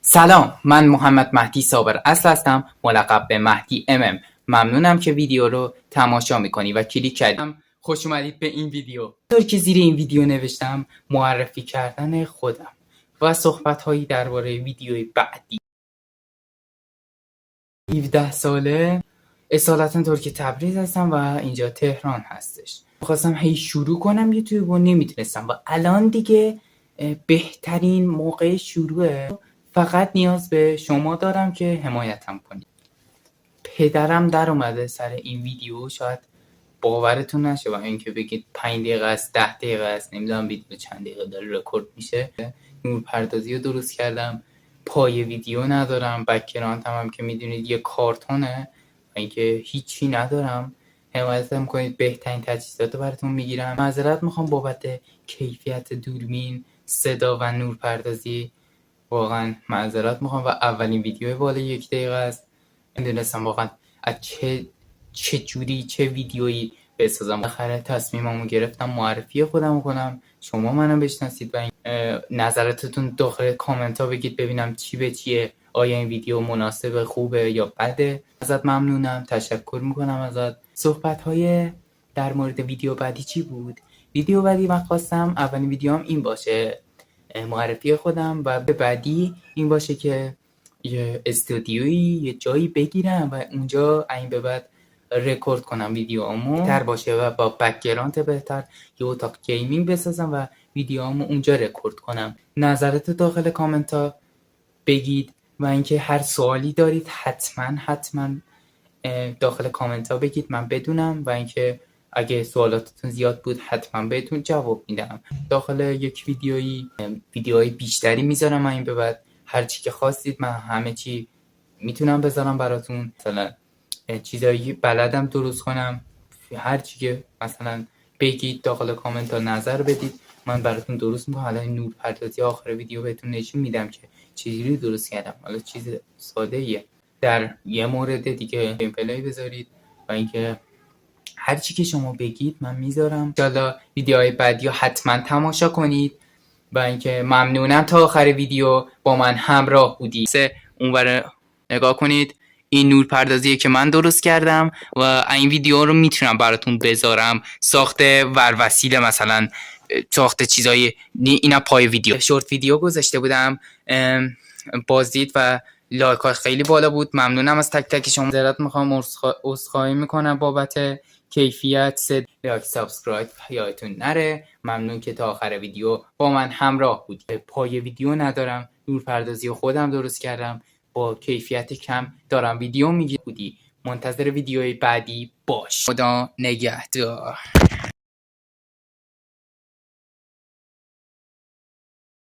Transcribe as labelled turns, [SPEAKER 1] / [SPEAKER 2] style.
[SPEAKER 1] سلام، من محمد مهدی صابر اصل هستم، ملقب به مهدی ممنونم که ویدیو رو تماشا میکنی و کلیک کردم. خوش اومدید به این ویدیو. طور که زیر این ویدیو نوشتم، معرفی کردن خودم و صحبت هایی درباره ویدیوی بعدی. 17 ساله، اصالتا ترک تبریز هستم و اینجا تهران هستش. میخواستم هی شروع کنم یوتیوب و نمیتونستم و الان دیگه بهترین موقع شروعه. فقط نیاز به شما دارم که حمایتم کنید. پدرم در اومده سر این ویدیو، شاید باورتون نشه و اینکه بگید 5 دقیقه است 10 دقیقه است، نمیدونم ویدیو چند دقیقه داره رکورد میشه. نورپردازی رو درست کردم، پای ویدیو ندارم، بک‌گراند هم که میدونید یه کارتونه و اینکه هیچی ندارم. حمایتم کنید، بهترین تجهیزات رو براتون میگیرم. معذرت میخوام بابت کیفیت دوربین، صدا و نورپردازی، واقعا معذرت میخوام و اولین ویدیو بالا 1 دقیقه است. نمیدونستم واقعا از چه جوری چه ویدیویی بسازم. آخر تصمیممو گرفتم معرفی خودمو کنم، شما منو بشناسید و نظراتتون داخل کامنت ها بگید ببینم چی به چیه، آیا این ویدیو مناسب، خوبه یا بده. ازت ممنونم، تشکر میکنم ازت. صحبت های در مورد ویدیو بعدی چی بود؟ ویدیو بعدی من خواستم اولین ویدیوام این باشه، معرفی خودم، و به بعدی این باشه که یه استودیویی یه جایی بگیرم و اونجا این به بعد رکورد کنم ویدیوامو بهتر باشه و با بک‌گراند بهتر یه اتاق گیمینگ بسازم و ویدیوامو اونجا رکورد کنم. نظرت داخل کامنت ها بگید و اینکه هر سوالی دارید حتما داخل کامنت ها بگید من بدونم و اینکه اگه سوالاتتون زیاد بود حتما بهتون جواب میدم. داخل یک ویدیوهای بیشتری میذارم این به بعد. هر چی که خواستید من همه چی میتونم بذارم براتون. مثلا چیزایی بلدم درست کنم، هر چی که مثلا بگید داخل کامنت ها نظر بدید من براتون درست میکنم. حالا این نورپردازی آخر ویدیو بهتون نشون میدم که چجوری درست کردم. حالا چیز ساده ایه. در یه مورد دیگه گیم پلی بذارید و اینکه هر چی که شما بگید من میذارم. انشالله ویدیوهای بعدی حتما تماشا کنید و اینکه ممنونم تا آخر ویدیو با من همراه بودید. اونور نگاه کنید، این نور پردازیه که من درست کردم و این ویدیو رو میتونم براتون بذارم. ساخته وسیله، مثلا ساخته چیزای اینا پای ویدیو. شورت ویدیو گذاشته بودم، بازدید و لایک ها خیلی بالا بود. ممنونم از تک تک شما. معذرت میخوام، عذرخواهی میکنم بابت کیفیت. لایک سابسکرایب یادتون نره. ممنون که تا آخر ویدیو با من همراه بود. پای ویدیو ندارم، نورپردازی خودم درست کردم، با کیفیت کم دارم ویدیو میگیرم. منتظر ویدیوی بعدی باش. خدا نگهدار.